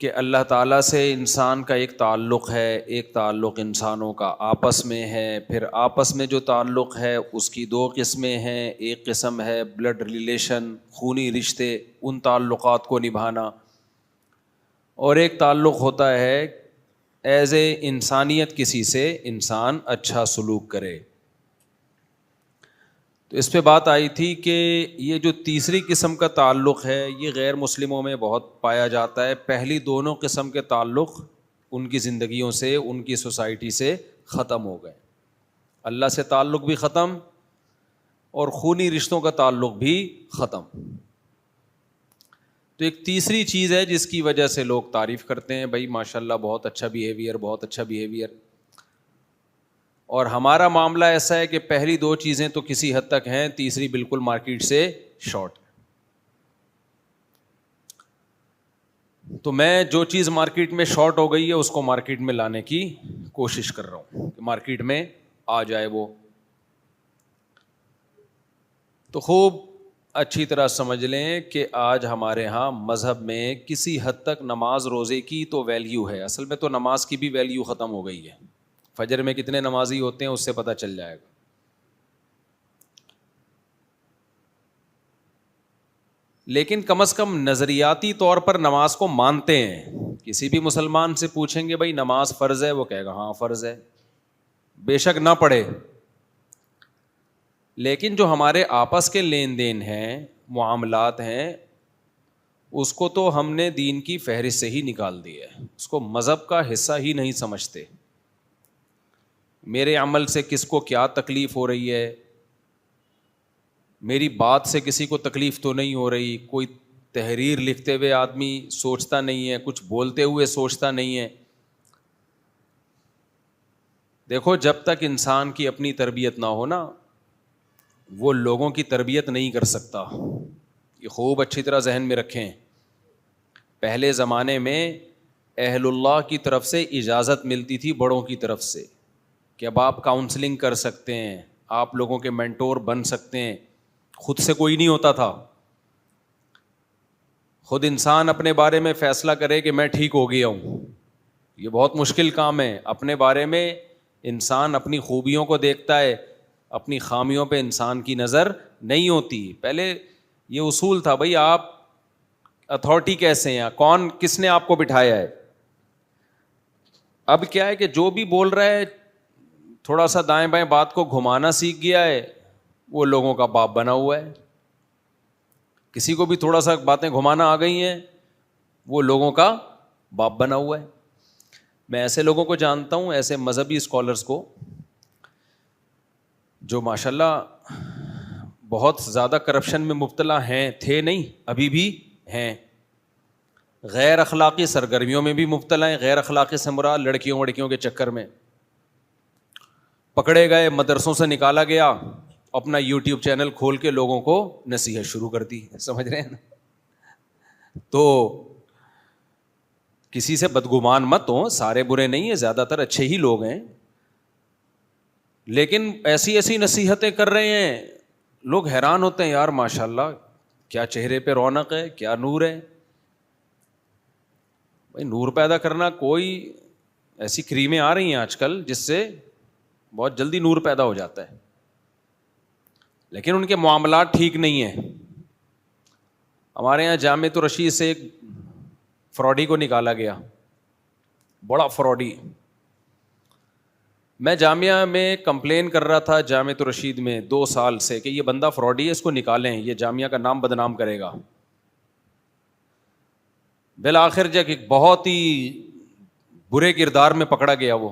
کہ اللہ تعالیٰ سے انسان کا ایک تعلق ہے، ایک تعلق انسانوں کا آپس میں ہے، پھر آپس میں جو تعلق ہے اس کی دو قسمیں ہیں، ایک قسم ہے بلڈ ریلیشن، خونی رشتے، ان تعلقات کو نبھانا، اور ایک تعلق ہوتا ہے ایز اے انسانیت، کسی سے انسان اچھا سلوک کرے۔ تو اس پہ بات آئی تھی کہ یہ جو تیسری قسم کا تعلق ہے یہ غیر مسلموں میں بہت پایا جاتا ہے۔ پہلی دونوں قسم کے تعلق ان کی زندگیوں سے، ان کی سوسائٹی سے ختم ہو گئے، اللہ سے تعلق بھی ختم اور خونی رشتوں کا تعلق بھی ختم۔ تو ایک تیسری چیز ہے جس کی وجہ سے لوگ تعریف کرتے ہیں، بھائی ماشاءاللہ بہت اچھا بیہیویئر، بہت اچھا بیہیویئر۔ اور ہمارا معاملہ ایسا ہے کہ پہلی دو چیزیں تو کسی حد تک ہیں، تیسری بالکل مارکیٹ سے شارٹ۔ تو میں جو چیز مارکیٹ میں شارٹ ہو گئی ہے اس کو مارکیٹ میں لانے کی کوشش کر رہا ہوں کہ مارکیٹ میں آ جائے وہ۔ تو خوب اچھی طرح سمجھ لیں کہ آج ہمارے ہاں مذہب میں کسی حد تک نماز روزے کی تو ویلیو ہے، اصل میں تو نماز کی بھی ویلیو ختم ہو گئی ہے۔ فجر میں کتنے نمازی ہوتے ہیں اس سے پتہ چل جائے گا۔ لیکن کم از کم نظریاتی طور پر نماز کو مانتے ہیں۔ کسی بھی مسلمان سے پوچھیں گے بھائی نماز فرض ہے، وہ کہے گا ہاں فرض ہے، بے شک نہ پڑھے۔ لیکن جو ہمارے آپس کے لین دین ہیں، معاملات ہیں، اس کو تو ہم نے دین کی فہرست سے ہی نکال دیا ہے، اس کو مذہب کا حصہ ہی نہیں سمجھتے۔ میرے عمل سے کس کو کیا تکلیف ہو رہی ہے، میری بات سے کسی کو تکلیف تو نہیں ہو رہی، کوئی تحریر لکھتے ہوئے آدمی سوچتا نہیں ہے، کچھ بولتے ہوئے سوچتا نہیں ہے۔ دیکھو جب تک انسان کی اپنی تربیت نہ ہو نا، وہ لوگوں کی تربیت نہیں کر سکتا۔ یہ خوب اچھی طرح ذہن میں رکھیں۔ پہلے زمانے میں اہل اللہ کی طرف سے اجازت ملتی تھی بڑوں کی طرف سے کہ اب آپ کاؤنسلنگ کر سکتے ہیں، آپ لوگوں کے مینٹور بن سکتے ہیں۔ خود سے کوئی نہیں ہوتا تھا، خود انسان اپنے بارے میں فیصلہ کرے کہ میں ٹھیک ہو گیا ہوں، یہ بہت مشکل کام ہے۔ اپنے بارے میں انسان اپنی خوبیوں کو دیکھتا ہے، اپنی خامیوں پہ انسان کی نظر نہیں ہوتی۔ پہلے یہ اصول تھا بھائی آپ اتھارٹی کیسے ہیں، کون کس نے آپ کو بٹھایا ہے۔ اب کیا ہے کہ جو بھی بول رہا ہے تھوڑا سا دائیں بائیں بات کو گھمانا سیکھ گیا ہے، وہ لوگوں کا باپ بنا ہوا ہے۔ کسی کو بھی تھوڑا سا باتیں گھمانا آ گئی ہیں، وہ لوگوں کا باپ بنا ہوا ہے۔ میں ایسے لوگوں کو جانتا ہوں، ایسے مذہبی اسکالرس کو جو ماشاءاللہ بہت زیادہ کرپشن میں مبتلا ہیں، تھے نہیں، ابھی بھی ہیں، غیر اخلاقی سرگرمیوں میں بھی مبتلا ہیں۔ غیر اخلاقی سے مراد لڑکیوں وڑکیوں کے چکر میں پکڑے گئے، مدرسوں سے نکالا گیا، اپنا یوٹیوب چینل کھول کے لوگوں کو نصیحت شروع کر دی۔ سمجھ رہے ہیں نا؟ تو کسی سے بدگمان مت ہو، سارے برے نہیں ہیں، زیادہ تر اچھے ہی لوگ ہیں، لیکن ایسی ایسی نصیحتیں کر رہے ہیں، لوگ حیران ہوتے ہیں، یار ماشاءاللہ کیا چہرے پہ رونق ہے، کیا نور ہے۔ بھائی نور پیدا کرنا، کوئی ایسی کریمیں آ رہی ہیں آج کل جس سے بہت جلدی نور پیدا ہو جاتا ہے، لیکن ان کے معاملات ٹھیک نہیں ہیں۔ ہمارے یہاں جامعۃ الرشید سے ایک فراڈی کو نکالا گیا، بڑا فراڈی۔ میں جامعہ میں کمپلین کر رہا تھا جامعۃ الرشید میں 2 سال سے کہ یہ بندہ فراڈی ہے، اس کو نکالیں، یہ جامعہ کا نام بدنام کرے گا۔ بالآخر جب ایک بہت ہی برے کردار میں پکڑا گیا، وہ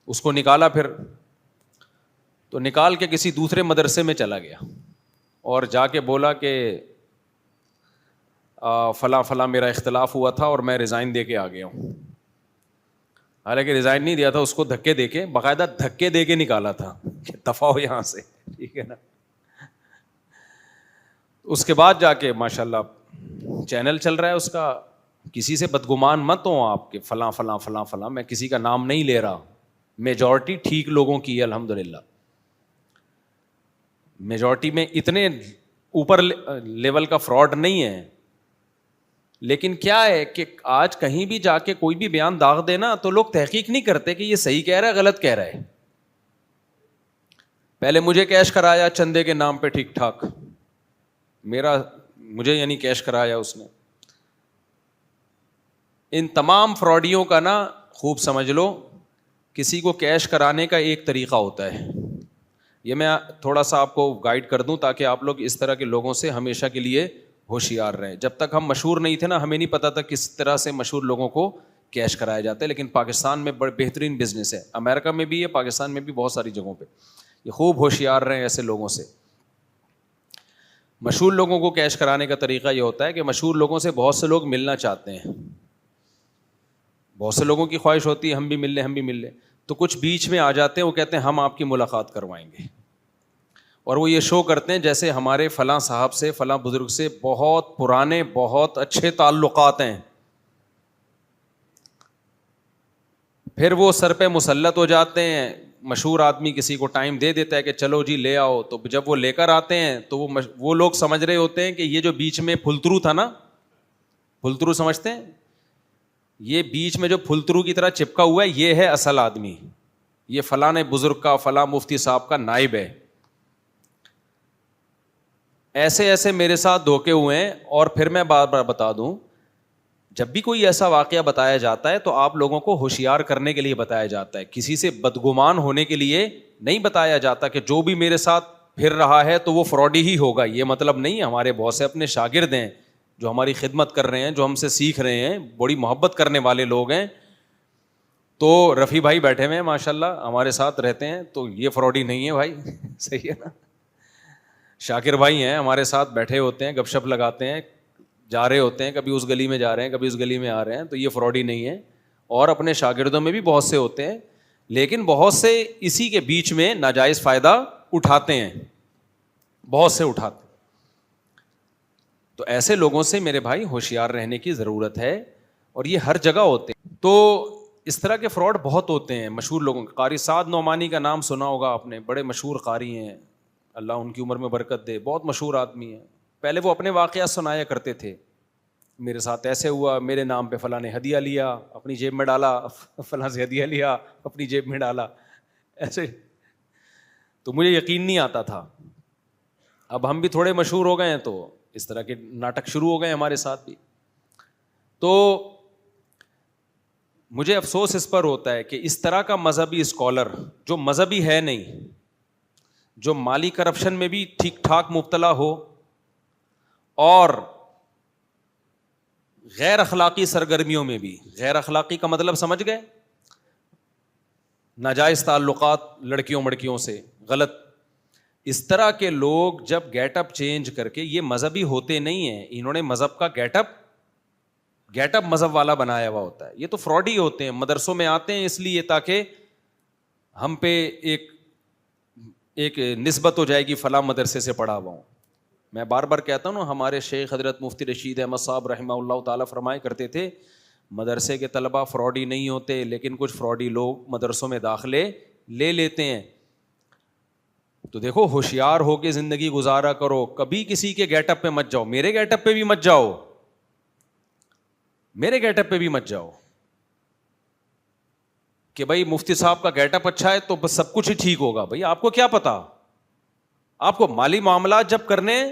اس کو نکالا، پھر تو نکال کے کسی دوسرے مدرسے میں چلا گیا اور جا کے بولا کہ فلاں فلاں میرا اختلاف ہوا تھا اور میں ریزائن دے کے آ گیا ہوں۔ حالانکہ ریزائن نہیں دیا تھا، اس کو دھکے دے کے، باقاعدہ دھکے دے کے نکالا تھا کہ دفع ہو یہاں سے، ٹھیک ہے نا۔ اس کے بعد جا کے ماشاءاللہ چینل چل رہا ہے اس کا۔ کسی سے بدگمان مت ہوں آپ کے فلاں فلاں فلاں فلاں، میں کسی کا نام نہیں لے رہا، میجورٹی ٹھیک لوگوں کی ہے الحمدللہ۔ میجورٹی میں اتنے اوپر لیول کا فراڈ نہیں ہے، لیکن کیا ہے کہ آج کہیں بھی جا کے کوئی بھی بیان داغ دینا تو لوگ تحقیق نہیں کرتے کہ یہ صحیح کہہ رہا ہے غلط کہہ رہا ہے. پہلے مجھے کیش کرایا چندے کے نام پہ ٹھیک ٹھاک, مجھے یعنی کیش کرایا اس نے. ان تمام فراڈیوں کا نا خوب سمجھ لو, کسی کو کیش کرانے کا ایک طریقہ ہوتا ہے. یہ میں تھوڑا سا آپ کو گائیڈ کر دوں تاکہ آپ لوگ اس طرح کے لوگوں سے ہمیشہ کے لیے ہوشیار رہیں. جب تک ہم مشہور نہیں تھے نا, ہمیں نہیں پتا تھا کس طرح سے مشہور لوگوں کو کیش کرایا جاتا ہے. لیکن پاکستان میں بڑے بہترین بزنس ہے, امریکہ میں بھی ہے, پاکستان میں بھی بہت ساری جگہوں پہ. یہ خوب ہوشیار رہیں ایسے لوگوں سے. مشہور لوگوں کو کیش کرانے کا طریقہ یہ ہوتا ہے کہ مشہور لوگوں سے بہت سے لوگ ملنا چاہتے ہیں, بہت سے لوگوں کی خواہش ہوتی ہے ہم بھی مل لیں, تو کچھ بیچ میں آ جاتے ہیں, وہ کہتے ہیں ہم آپ کی ملاقات کروائیں گے, اور وہ یہ شو کرتے ہیں جیسے ہمارے فلاں صاحب سے, فلاں بزرگ سے بہت پرانے بہت اچھے تعلقات ہیں. پھر وہ سر پہ مسلط ہو جاتے ہیں. مشہور آدمی کسی کو ٹائم دے دیتا ہے کہ چلو جی لے آؤ, تو جب وہ لے کر آتے ہیں تو وہ لوگ سمجھ رہے ہوتے ہیں کہ یہ جو بیچ میں پھلترو تھا نا, پھلترو سمجھتے ہیں, یہ بیچ میں جو پھلترو کی طرح چپکا ہوا ہے یہ ہے اصل آدمی, یہ فلاں بزرگ کا فلاں مفتی صاحب کا نائب ہے. ایسے میرے ساتھ دھوکے ہوئے ہیں. اور پھر میں بار بار بتا دوں, جب بھی کوئی ایسا واقعہ بتایا جاتا ہے تو آپ لوگوں کو ہوشیار کرنے کے لیے بتایا جاتا ہے, کسی سے بدگمان ہونے کے لیے نہیں بتایا جاتا کہ جو بھی میرے ساتھ پھر رہا ہے تو وہ فراڈی ہی ہوگا. یہ مطلب نہیں. ہمارے بہت سے اپنے شاگرد ہیں جو ہماری خدمت کر رہے ہیں, جو ہم سے سیکھ رہے ہیں, بڑی محبت کرنے والے لوگ ہیں. تو رفیع بھائی بیٹھے ہوئے ہیں ماشاء اللہ ہمارے ساتھ رہتے ہیں, تو یہ فراڈی نہیں ہے بھائی. صحیح ہے نا. شاکر بھائی ہیں ہمارے ساتھ بیٹھے ہوتے ہیں, گپ شپ لگاتے ہیں, جا رہے ہوتے ہیں, کبھی اس گلی میں جا رہے ہیں کبھی اس گلی میں آ رہے ہیں, تو یہ فراڈی نہیں ہے. اور اپنے شاگردوں میں بھی بہت سے ہوتے ہیں, لیکن بہت سے اسی کے بیچ میں ناجائز فائدہ اٹھاتے ہیں, بہت سے اٹھاتے ہیں. تو ایسے لوگوں سے میرے بھائی ہوشیار رہنے کی ضرورت ہے, اور یہ ہر جگہ ہوتے ہیں. تو اس طرح کے فراڈ بہت ہوتے ہیں مشہور لوگوں کے. قاری سعد نعمانی کا نام سنا ہوگا آپ نے, بڑے مشہور قاری ہیں, اللہ ان کی عمر میں برکت دے, بہت مشہور آدمی ہیں. پہلے وہ اپنے واقعات سنایا کرتے تھے, میرے ساتھ ایسے ہوا, میرے نام پہ فلاں نے ہدیہ لیا, اپنی جیب میں ڈالا, فلاں سے ہدیہ لیا, اپنی جیب میں ڈالا, ایسے. تو مجھے یقین نہیں آتا تھا. اب ہم بھی تھوڑے مشہور ہو گئے ہیں تو اس طرح کے ناٹک شروع ہو گئے ہمارے ساتھ بھی. تو مجھے افسوس اس پر ہوتا ہے کہ اس طرح کا مذہبی اسکالر جو مذہبی ہے نہیں, جو مالی کرپشن میں بھی ٹھیک ٹھاک مبتلا ہو, اور غیر اخلاقی سرگرمیوں میں بھی, غیر اخلاقی کا مطلب سمجھ گئے, ناجائز تعلقات لڑکیوں مڑکیوں سے, غلط. اس طرح کے لوگ جب گیٹ اپ چینج کر کے, یہ مذہبی ہوتے نہیں ہیں, انہوں نے مذہب کا گیٹ اپ مذہب والا بنایا ہوا ہوتا ہے. یہ تو فراڈی ہوتے ہیں, مدرسوں میں آتے ہیں اس لیے تاکہ ہم پہ ایک نسبت ہو جائے گی فلاں مدرسے سے پڑھا ہوا ہوں. میں بار بار کہتا ہوں نا, ہمارے شیخ حضرت مفتی رشید احمد صاحب رحمہ اللہ تعالیٰ فرمایا کرتے تھے, مدرسے کے طلبہ فراڈی نہیں ہوتے, لیکن کچھ فراڈی لوگ مدرسوں میں داخلے لے لیتے ہیں. تو دیکھو ہوشیار ہو کے زندگی گزارا کرو, کبھی کسی کے گیٹ اپ پہ مت جاؤ, میرے گیٹ اپ پہ بھی مت جاؤ, میرے گیٹ اپ پہ بھی مت جاؤ کہ بھائی مفتی صاحب کا گیٹ اپ اچھا ہے تو بس سب کچھ ہی ٹھیک ہوگا. بھائی آپ کو کیا پتا, آپ کو مالی معاملات جب کرنے,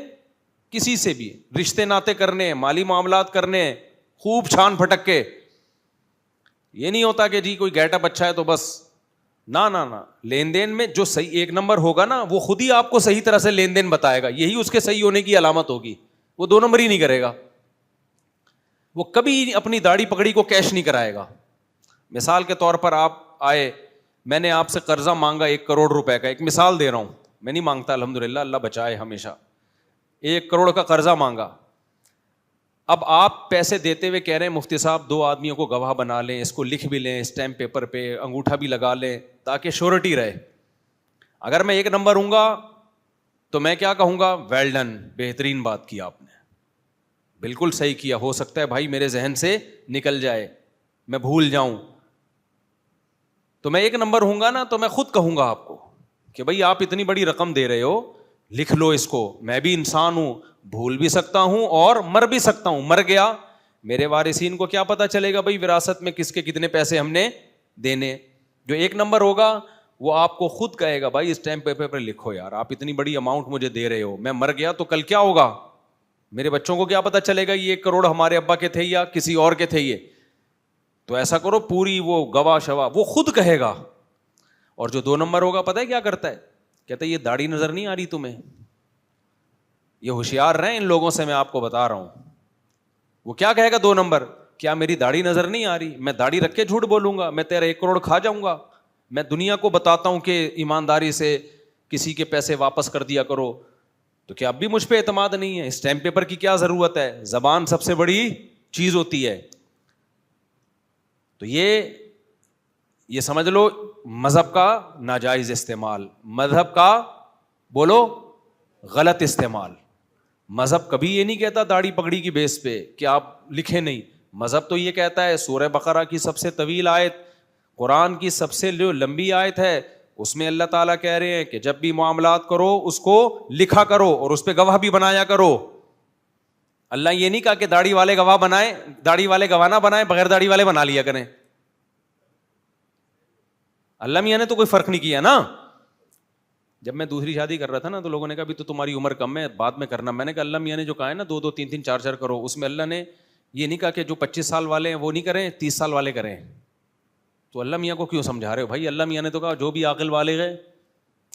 کسی سے بھی رشتے ناطے کرنے, مالی معاملات کرنے, خوب چھان پھٹک کے. یہ نہیں ہوتا کہ جی کوئی گیٹ اپ اچھا ہے تو بس, نہ لین دین میں جو صحیح ایک نمبر ہوگا نا, وہ خود ہی آپ کو صحیح طرح سے لین دین بتائے گا, یہی اس کے صحیح ہونے کی علامت ہوگی. وہ دو نمبر ہی نہیں کرے گا, وہ کبھی اپنی داڑھی پکڑی کو کیش نہیں کرائے گا. مثال کے طور پر آپ آئے, میں نے آپ سے قرضہ مانگا 1 کروڑ روپے کا, ایک مثال دے رہا ہوں, میں نہیں مانگتا الحمدللہ, اللہ بچائے ہمیشہ. 1 کروڑ کا قرضہ مانگا. اب آپ پیسے دیتے ہوئے کہہ رہے ہیں مفتی صاحب 2 آدمیوں کو گواہ بنا لیں, اس کو لکھ بھی لیں اسٹیمپ پیپر پہ, انگوٹھا بھی لگا لیں تاکہ شورٹی رہے. اگر میں 1 نمبر ہوں گا تو میں کیا کہوں گا, ویل ڈن, بہترین بات کی آپ نے, بالکل صحیح کیا. ہو سکتا ہے بھائی میرے ذہن سے نکل جائے, میں بھول جاؤں. تو میں 1 نمبر ہوں گا نا, تو میں خود کہوں گا آپ کو کہ بھائی آپ اتنی بڑی رقم دے رہے ہو, لکھ لو اس کو, میں بھی انسان ہوں, بھول بھی سکتا ہوں اور مر بھی سکتا ہوں. مر گیا میرے وارثین کو کیا پتا چلے گا بھائی وراثت میں کس کے کتنے پیسے ہم نے دینے. جو 1 نمبر ہوگا وہ آپ کو خود کہے گا بھائی اسٹیمپ پیپر پہ لکھو یار, آپ اتنی بڑی اماؤنٹ مجھے دے رہے ہو, میں مر گیا تو کل کیا ہوگا, میرے بچوں کو کیا پتا چلے گا یہ 1 کروڑ ہمارے ابا کے تھے یا کسی اور کے تھے یہ. تو ایسا کرو پوری وہ گواہ شوا وہ خود کہے گا. اور جو 2 نمبر ہوگا پتہ ہے کیا کرتا ہے, کہتا ہے یہ داڑھی نظر نہیں آ رہی تمہیں, یہ ہوشیار رہیں ان لوگوں سے, میں آپ کو بتا رہا ہوں. وہ کیا کہے گا 2 نمبر, کیا میری داڑھی نظر نہیں آ رہی, میں داڑھی رکھ کے جھوٹ بولوں گا, میں تیرا 1 کروڑ کھا جاؤں گا, میں دنیا کو بتاتا ہوں کہ ایمانداری سے کسی کے پیسے واپس کر دیا کرو, تو کیا اب بھی مجھ پہ اعتماد نہیں ہے؟ اسٹیمپ پیپر کی کیا ضرورت ہے, زبان سب سے بڑی چیز ہوتی ہے. تو یہ سمجھ لو مذہب کا ناجائز استعمال, مذہب کا بولو غلط استعمال. مذہب کبھی یہ نہیں کہتا داڑھی پگڑی کی بیس پہ کہ آپ لکھیں نہیں. مذہب تو یہ کہتا ہے, سورہ بقرہ کی سب سے طویل آیت, قرآن کی سب سے جو لمبی آیت ہے, اس میں اللہ تعالیٰ کہہ رہے ہیں کہ جب بھی معاملات کرو اس کو لکھا کرو اور اس پہ گواہ بھی بنایا کرو. اللہ یہ نہیں کہا کہ داڑھی والے گواہ بنائیں, داڑھی والے گواہ نہ بنائیں, بغیر داڑھی والے بنا لیا کریں. اللہ میاں نے تو کوئی فرق نہیں کیا نا. جب میں دوسری شادی کر رہا تھا نا تو لوگوں نے کہا بھی تو تمہاری عمر کم ہے, بعد میں کرنا. میں نے کہا اللہ میاں نے جو کہا ہے نا 2 3 3 4 کرو, اس میں اللہ نے یہ نہیں کہا کہ جو 25 سال والے ہیں وہ نہیں کریں, 30 سال والے کریں. تو اللہ میاں کو کیوں سمجھا رہے ہو بھائی؟ اللہ میاں نے تو کہا جو بھی عاقل والے گئے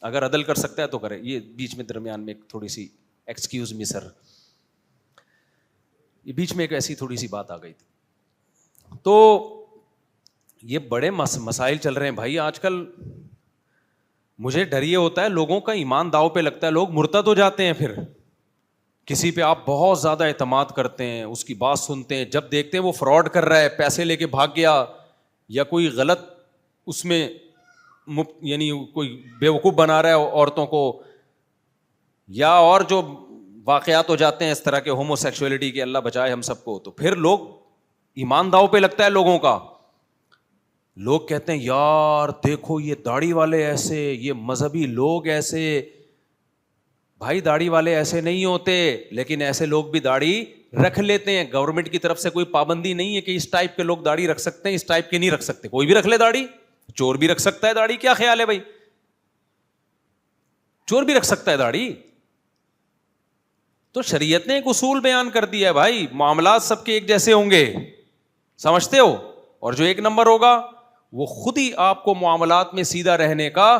اگر عدل کر سکتا ہے تو کرے. یہ بیچ میں درمیان میں ایک تھوڑی سی ایکسکیوز می سر, یہ بیچ میں ایک ایسی تھوڑی سی بات آ گئی تھی. تو یہ بڑے مسائل چل رہے ہیں بھائی آج کل. مجھے ڈر یہ ہوتا ہے لوگوں کا ایمان داؤ پہ لگتا ہے, لوگ مرتد ہو جاتے ہیں. پھر کسی پہ آپ بہت زیادہ اعتماد کرتے ہیں, اس کی بات سنتے ہیں, جب دیکھتے ہیں وہ فراڈ کر رہا ہے, پیسے لے کے بھاگ گیا, یا کوئی غلط اس میں یعنی کوئی بیوقوف بنا رہا ہے عورتوں کو, یا اور جو واقعات ہو جاتے ہیں اس طرح کے ہومو سیکشولیٹی کے, اللہ بچائے ہم سب کو, تو پھر لوگ ایمان داؤ پہ لگتا ہے لوگوں کا. لوگ کہتے ہیں یار دیکھو یہ داڑھی والے ایسے, یہ مذہبی لوگ ایسے. بھائی داڑھی والے ایسے نہیں ہوتے, لیکن ایسے لوگ بھی داڑھی رکھ لیتے ہیں. گورنمنٹ کی طرف سے کوئی پابندی نہیں ہے کہ اس ٹائپ کے لوگ داڑھی رکھ سکتے ہیں, اس ٹائپ کے نہیں رکھ سکتے. کوئی بھی رکھ لے داڑھی, چور بھی رکھ سکتا ہے داڑھی. کیا خیال ہے بھائی, چور بھی رکھ سکتا ہے داڑھی؟ تو شریعت نے ایک اصول بیان کر دیا ہے بھائی, معاملات سب کے ایک جیسے ہوں گے, سمجھتے ہو؟ اور جو 1 نمبر ہوگا وہ خود ہی آپ کو معاملات میں سیدھا رہنے کا